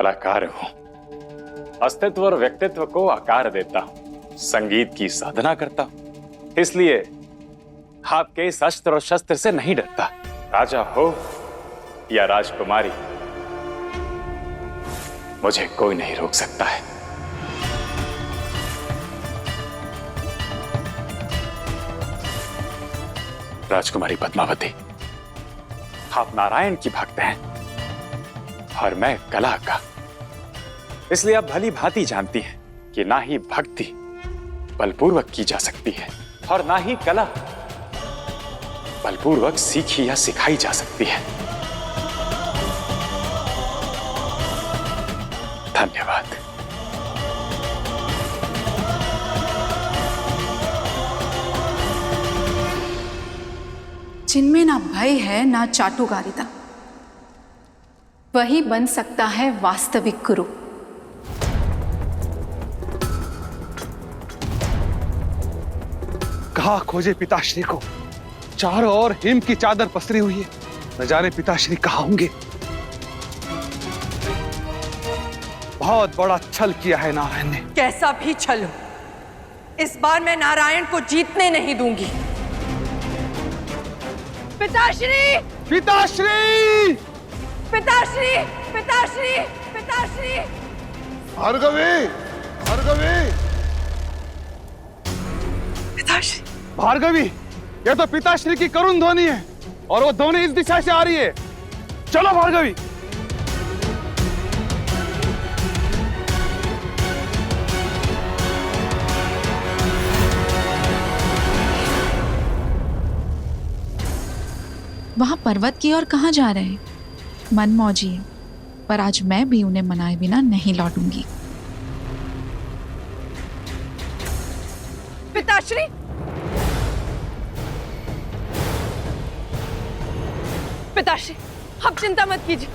कलाकार हूं, अस्तित्व और व्यक्तित्व को आकार देता हूं, संगीत की साधना करता हूं। इसलिए आपके इस अस्त्र और शस्त्र से नहीं डरता। राजा हो या राजकुमारी, मुझे कोई नहीं रोक सकता है। राजकुमारी पद्मावती, आप नारायण की भक्त हैं और मैं कला का। इसलिए आप भली भांति जानती हैं कि ना ही भक्ति बलपूर्वक की जा सकती है और ना ही कला बलपूर्वक सीखी या सिखाई जा सकती है। धन्यवाद। जिनमें ना भय है ना चाटुकारिता, वही बन सकता है वास्तविक गुरु। कहाँ खोजे पिताश्री को? चारों ओर हिम की चादर पसरी हुई है, न जाने पिताश्री कहाँ होंगे। बहुत बड़ा छल किया है नारायण ने। कैसा भी छल हो, इस बार मैं नारायण को जीतने नहीं दूंगी। पिताश्री! पिताश्री! पिताश्री! पिताश्री! पिताश्री! भार्गवी! भार्गवी! पिताश्री! भार्गवी, यह तो पिताश्री की करुण ध्वनि है और वो ध्वनि इस दिशा से आ रही है। चलो भार्गवी। वहां पर्वत की ओर कहाँ जा रहे हैं? मन मौजी है, पर आज मैं भी उन्हें मनाए बिना नहीं लौटूंगी। पिताश्री! पिताश्री, आप चिंता मत कीजिए।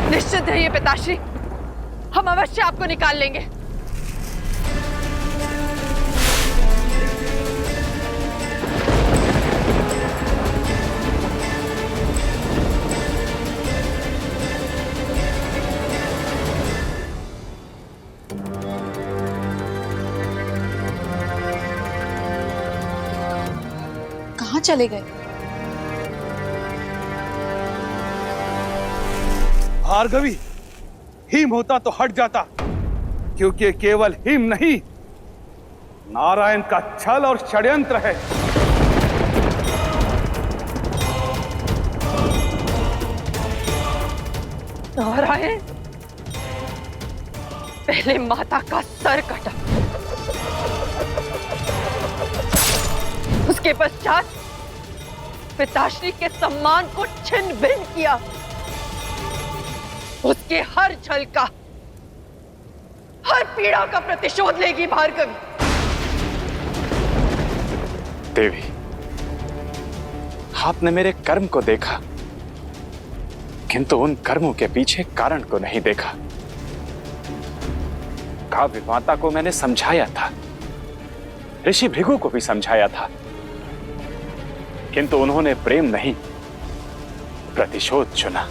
निश्चित रहिए पिताश्री, हम अवश्य आपको निकाल लेंगे। कहाँ चले गए? भार्गवी, हिम होता तो हट जाता, क्योंकि केवल हिम नहीं, नारायण का छल और षड्यंत्र है। नारायण पहले माता का सर कटा, उसके पश्चात पिताश्री के सम्मान को छिन्न भिन्न किया। उसके हर छल का, हर पीड़ा का प्रतिशोध लेगी भार्गवी। देवी, आपने मेरे कर्म को देखा, किंतु उन कर्मों के पीछे कारण को नहीं देखा। काव्य माता को मैंने समझाया था, ऋषि भृगु को भी समझाया था, किंतु उन्होंने प्रेम नहीं, प्रतिशोध चुना।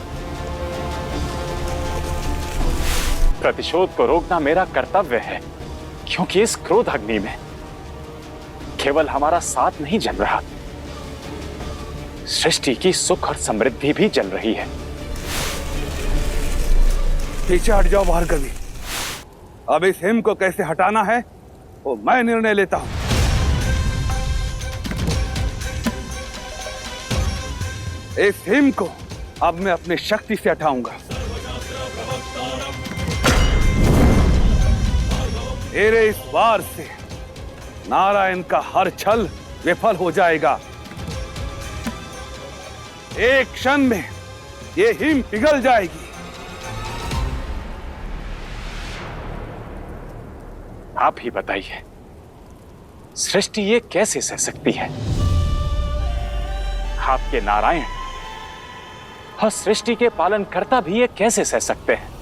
प्रतिशोध को रोकना मेरा कर्तव्य है, क्योंकि इस क्रोध अग्नि में केवल हमारा साथ नहीं जल रहा, सृष्टि की सुख और समृद्धि भी जल रही है। पीछे हट जाओ भार्गवी। अब इस हिम को कैसे हटाना है वो मैं निर्णय लेता हूं। इस हिम को अब मैं अपनी शक्ति से हटाऊंगा। मेरे इस वार से नारायण का हर छल विफल हो जाएगा। एक क्षण में ये हिम पिघल जाएगी। आप ही बताइए, सृष्टि ये कैसे सह सकती है? आपके नारायण और सृष्टि के पालनकर्ता भी ये कैसे सह सकते हैं?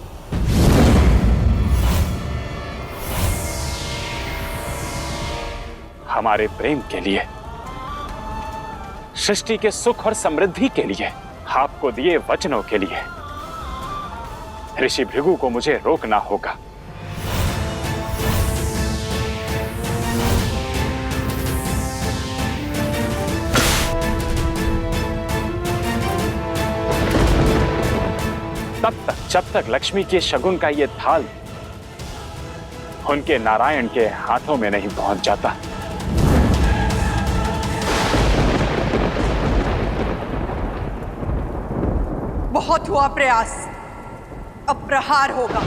हमारे प्रेम के लिए, सृष्टि के सुख और समृद्धि के लिए, आपको दिए वचनों के लिए ऋषि भृगु को मुझे रोकना होगा। तब तक जब तक लक्ष्मी के शगुन का ये थाल उनके नारायण के हाथों में नहीं पहुंच जाता। बहुत हुआ प्रयास, अब प्रहार होगा।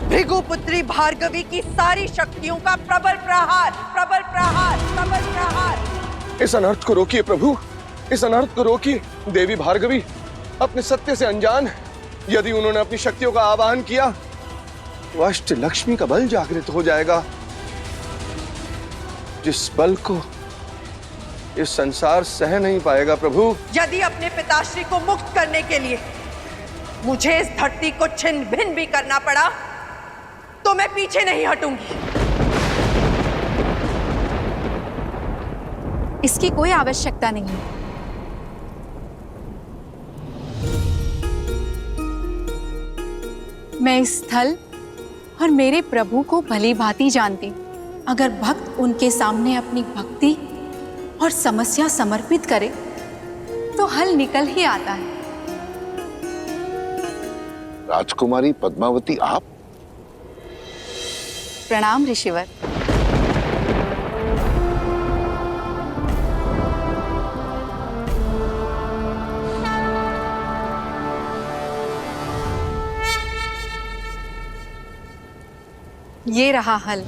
भृगुपुत्री भार्गवी की सारी शक्तियों का प्रबल प्रहार, प्रबल प्रहार, प्रबल प्रहार। इस अनर्थ को रोकिए प्रभु, इस अनर्थ को रोकिए। देवी भार्गवी अपने सत्य से अनजान है। यदि उन्होंने अपनी शक्तियों का आवाहन किया तो अष्ट लक्ष्मी का बल जागृत हो जाएगा, जिस बल को इस संसार सह नहीं पाएगा। प्रभु, यदि अपने पिताश्री को मुक्त करने के लिए मुझे इस धरती को छिन्न भिन्न भी करना पड़ा तो मैं पीछे नहीं हटूंगी। इसकी कोई आवश्यकता नहीं है। मैं इस स्थल और मेरे प्रभु को भली भांति जानती। अगर भक्त उनके सामने अपनी भक्ति और समस्या समर्पित करे तो हल निकल ही आता है। राजकुमारी पद्मावती, आप? प्रणाम ऋषिवर। ये रहा हल।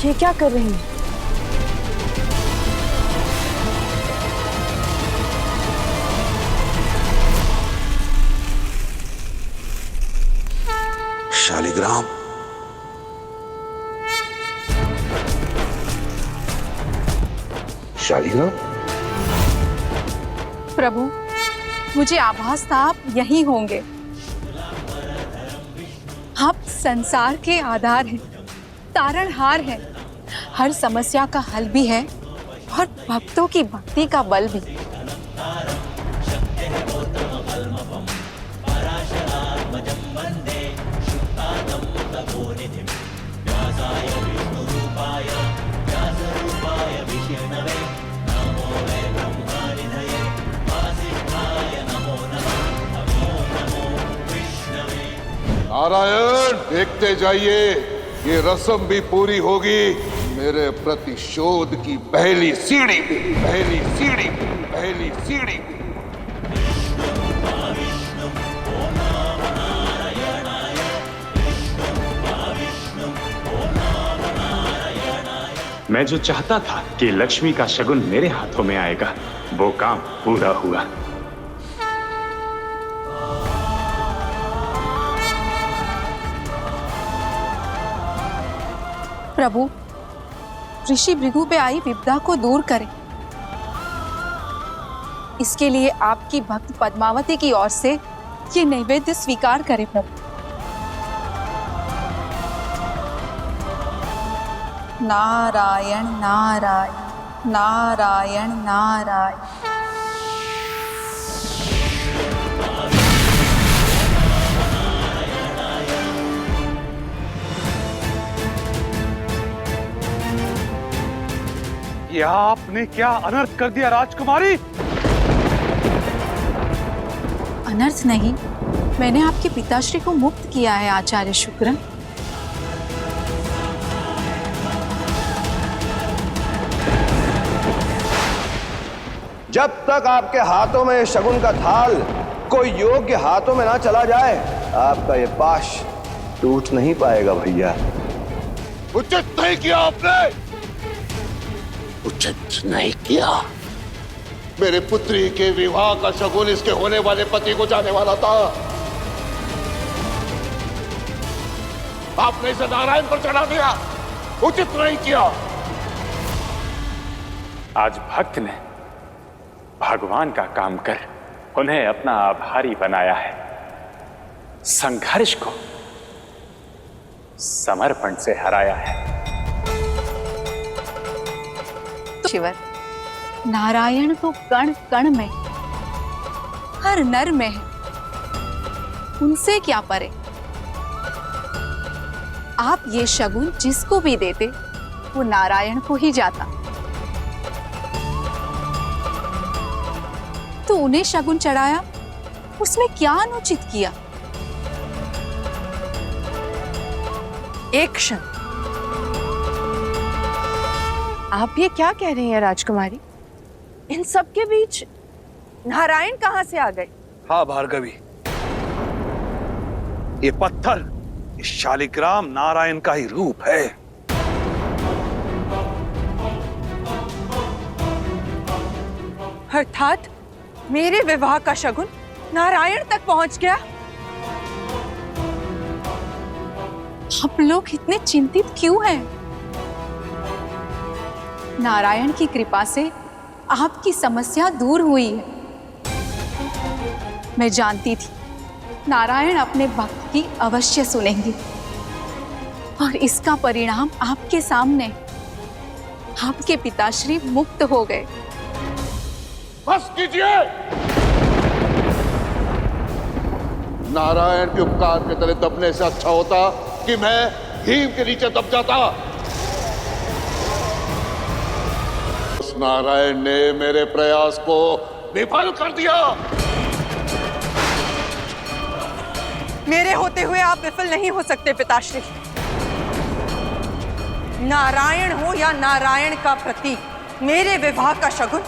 ये क्या कर रही हैं? शालिग्राम, शालिग्राम, प्रभु, मुझे आभास था आप यही होंगे। आप संसार के आधार हैं, तारणहार हैं, हर समस्या का हल भी है और भक्तों की भक्ति का बल भी। नारायण, देखते जाइए, ये रस्म भी पूरी होगी। मेरे प्रतिशोध की पहली सीढ़ी, पहली सीढ़ी, पहली सीढ़ी। मैं जो चाहता था कि लक्ष्मी का शगुन मेरे हाथों में आएगा, वो काम पूरा हुआ। प्रभु, ऋषि भृगु पे आई विपदा को दूर करें। इसके लिए आपकी भक्त पद्मावती की ओर से ये नैवेद्य स्वीकार करें प्रभु। नारायण नारायण नारायण नारायण। यह आपने क्या अनर्थ कर दिया राजकुमारी? अनर्थ नहीं, मैंने आपके पिताश्री को मुक्त किया है आचार्य शुक्रन। जब तक आपके हाथों में शगुन का थाल कोई योग्य हाथों में ना चला जाए, आपका ये पाश टूट नहीं पाएगा भैया। उचित नहीं किया आपने, उचित नहीं किया। मेरे पुत्री के विवाह का शगुन इसके होने वाले पति को जाने वाला था। आपने इसे नारायण पर चढ़ा दिया, उचित नहीं किया। आज भक्त ने भगवान का काम कर उन्हें अपना आभारी बनाया है। संघर्ष को समर्पण से हराया है। शिवर, नारायण तो कण कण में, हर नर में है, उनसे क्या परे। आप ये शगुन जिसको भी देते वो नारायण को ही जाता, तो उन्हें शगुन चढ़ाया, उसमें क्या अनुचित किया। एक क्षण, आप ये क्या कह रही हैं राजकुमारी? इन सब के बीच नारायण कहां से आ गए? हाँ भार्गवी, ये पत्थर इस शालिग्राम नारायण का ही रूप है। अर्थात मेरे विवाह का शगुन नारायण तक पहुंच गया। आप लोग इतने चिंतित क्यों हैं? नारायण की कृपा से आपकी समस्या दूर हुई है। मैं जानती थी नारायण अपने भक्त की अवश्य सुनेंगे, और इसका परिणाम आपके सामने। आपके पिताश्री मुक्त हो गए। बस कीजिए। नारायण के उपकार के तले दबने से अच्छा होता कि मैं भीम के नीचे दब जाता। उस नारायण ने मेरे प्रयास को विफल कर दिया। मेरे होते हुए आप विफल नहीं हो सकते पिताश्री। नारायण हो या नारायण का प्रतीक, मेरे विवाह का शगुन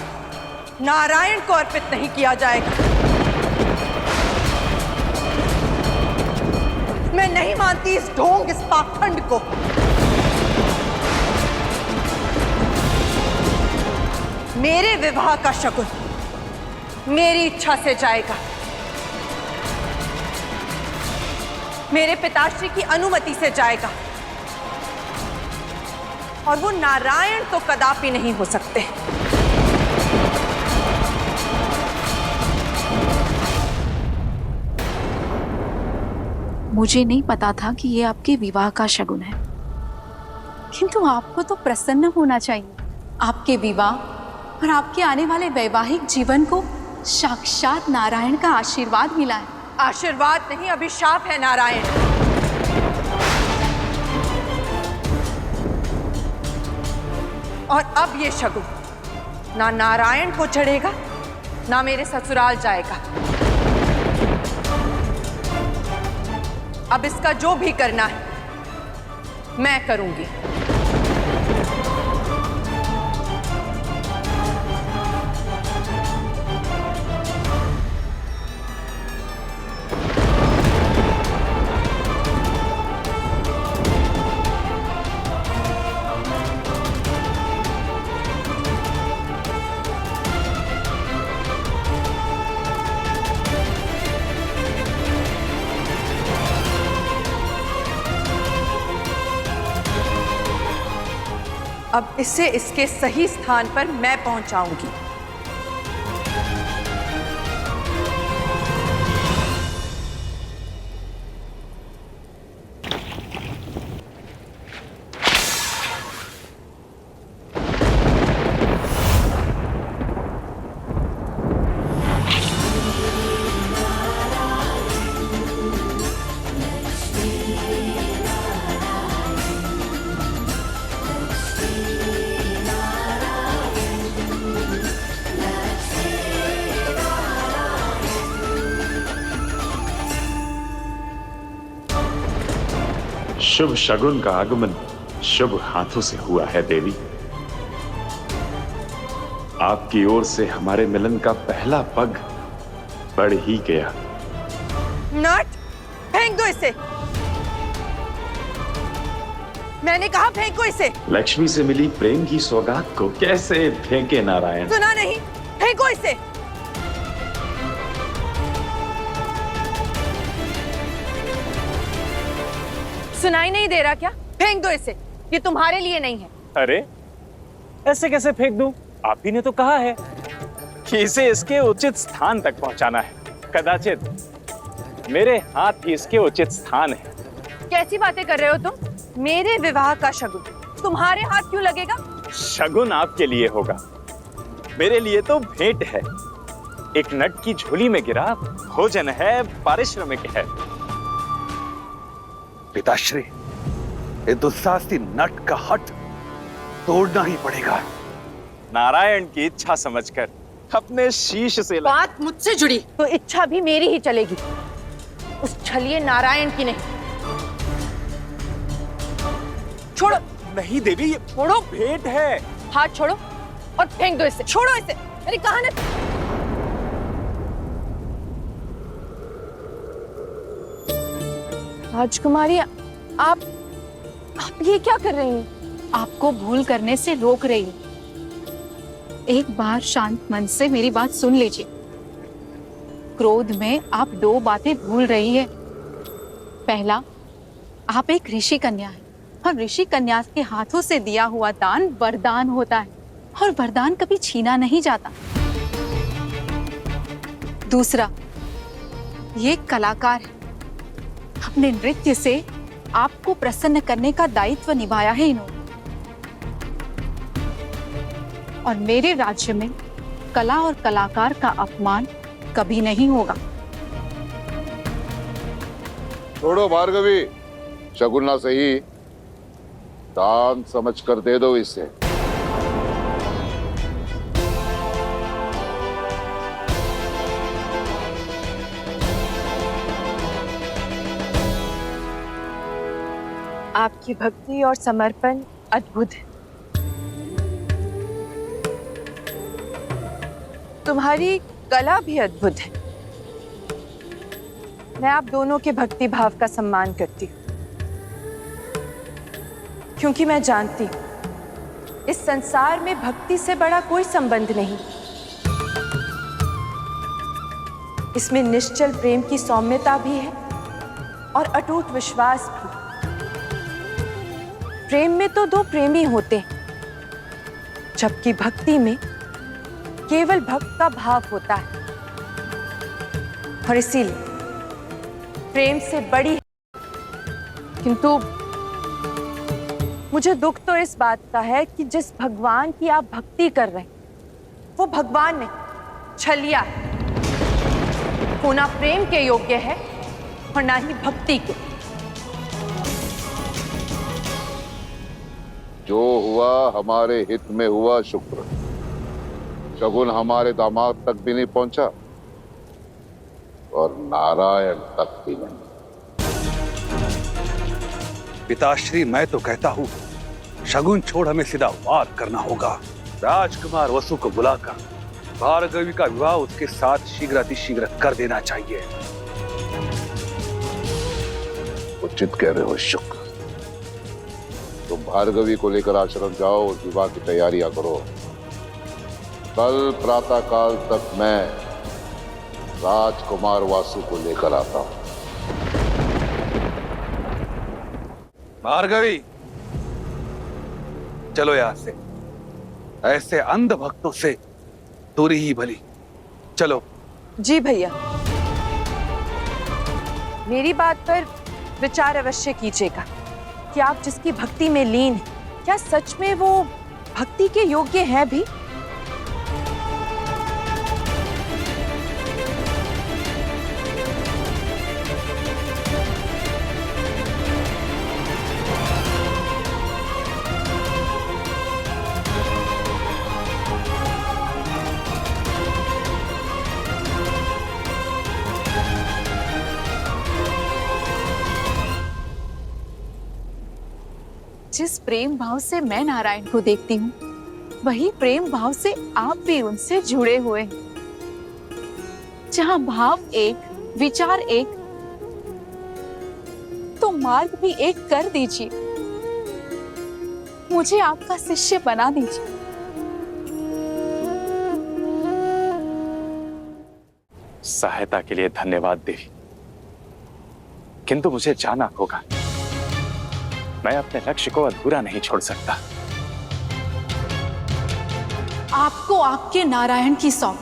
नारायण को अर्पित नहीं किया जाएगा। मैं नहीं मानती इस ढोंग, इस पाखंड को। मेरे विवाह का शगुन मेरी इच्छा से जाएगा, मेरे पिताश्री की अनुमति से जाएगा, और वो नारायण तो कदापि नहीं हो सकते। मुझे नहीं पता था कि ये आपके विवाह का शगुन है। किंतु आपको तो प्रसन्न होना चाहिए। आपके विवाह और आपके आने वाले वैवाहिक जीवन को साक्षात नारायण का आशीर्वाद मिला है। आशीर्वाद नहीं, अभिशाप है नारायण। और अब ये शगुन ना नारायण को चढ़ेगा, ना मेरे ससुराल जाएगा। अब इसका जो भी करना है मैं करूंगी। अब इसे इसके सही स्थान पर मैं पहुंचाऊंगी। शुभ शगुन का आगमन शुभ हाथों से हुआ है देवी। आपकी ओर से हमारे मिलन का पहला पग बढ़ ही गया। नट, फेंक दो इसे। मैंने कहा फेंको इसे। लक्ष्मी से मिली प्रेम की सौगात को कैसे फेंके नारायण। सुना नहीं, फेंको इसे। सुनाई नहीं दे रहा क्या? फेंक दो इसे, ये तुम्हारे लिए नहीं है। अरे ऐसे कैसे फेंक दूं? आप ही ने तो कहा है कि इसे इसके उचित स्थान तक पहुंचाना है। कदाचित मेरे हाथ ही इसके उचित स्थान है। कैसी बातें कर रहे हो तुम? मेरे विवाह का शगुन तुम्हारे हाथ क्यों लगेगा? शगुन आपके लिए होगा, मेरे लिए तो भेंट है। एक नट की झोली में गिरा भोजन है, पारिश्रमिक है। पिताश्री, ये दुस्साहसी नट का हट तोड़ना ही पड़ेगा। नारायण की इच्छा समझकर अपने शीश से बात मुझसे जुड़ी तो इच्छा भी मेरी ही चलेगी, उस छलिए नारायण की नहीं। छोड़ो। नहीं देवी, ये छोड़ो। भेंट है। हाथ छोड़ो और फेंक दो इसे। छोड़ो इसे, मेरी कहा ना। राजकुमारी, आप ये क्या कर रही हैं? आपको भूल करने से रोक रही हूँ। एक बार शांत मन से मेरी बात सुन लीजिए। क्रोध में आप दो बातें भूल रही है। पहला, आप एक ऋषि कन्या है और ऋषि कन्या के हाथों से दिया हुआ दान वरदान होता है और वरदान कभी छीना नहीं जाता। दूसरा, ये कलाकार है, अपने नृत्य से आपको प्रसन्न करने का दायित्व निभाया है इन्होंने। और मेरे राज्य में कला और कलाकार का अपमान कभी नहीं होगा। छोड़ो भार्गवी, शगुन ना सही, दान समझ कर दे दो इसे। आपकी भक्ति और समर्पण अद्भुत है। तुम्हारी कला भी अद्भुत है। मैं आप दोनों के भक्ति भाव का सम्मान करती हूँ, क्योंकि मैं जानती हूँ इस संसार में भक्ति से बड़ा कोई संबंध नहीं। इसमें निश्चल प्रेम की सौम्यता भी है और अटूट विश्वास भी। प्रेम में तो दो प्रेमी होते हैं, जबकि भक्ति में केवल भक्त का भाव होता है। और इसीलिए प्रेम से बड़ी है। किंतु मुझे दुख तो इस बात का है कि जिस भगवान की आप भक्ति कर रहे हैं वो भगवान नहीं, छलिया है। वो ना प्रेम के योग्य है और ना ही भक्ति के। जो हुआ हमारे हित में हुआ, शुक्र। शगुन हमारे दामाद तक भी नहीं पहुंचा और नारायण तक भी नहीं। पिताश्री, मैं तो कहता हूँ शगुन छोड़ हमें सीधा वार करना होगा। राजकुमार वसु को बुलाकर भार्गवी का विवाह उसके साथ शीघ्रातिशीघ्र कर देना चाहिए। उचित कह रहे हो शुक्र। तुम भार्गवी को लेकर आश्रम जाओ, उस विवाह की तैयारियां करो। कल प्रातः काल तक मैं राजकुमार वासु को लेकर आता हूं। भार्गवी, चलो यहां से। ऐसे अंध भक्तों से दूरी ही भली। चलो। जी भैया, मेरी बात पर विचार अवश्य कीजिएगा कि आप जिसकी भक्ति में लीन हैं, क्या सच में वो भक्ति के योग्य है भी? जिस प्रेम भाव से मैं नारायण को देखती हूँ, वही प्रेम भाव से आप भी उनसे जुड़े हुए हैं। जहाँ भाव एक, विचार एक, तो मार्ग भी एक कर दीजिए। मुझे आपका शिष्य बना दीजिए। सहायता के लिए धन्यवाद देवी, किंतु मुझे जाना होगा। मैं अपने लक्ष्य को अधूरा नहीं छोड़ सकता। आपको आपके नारायण की सौंप।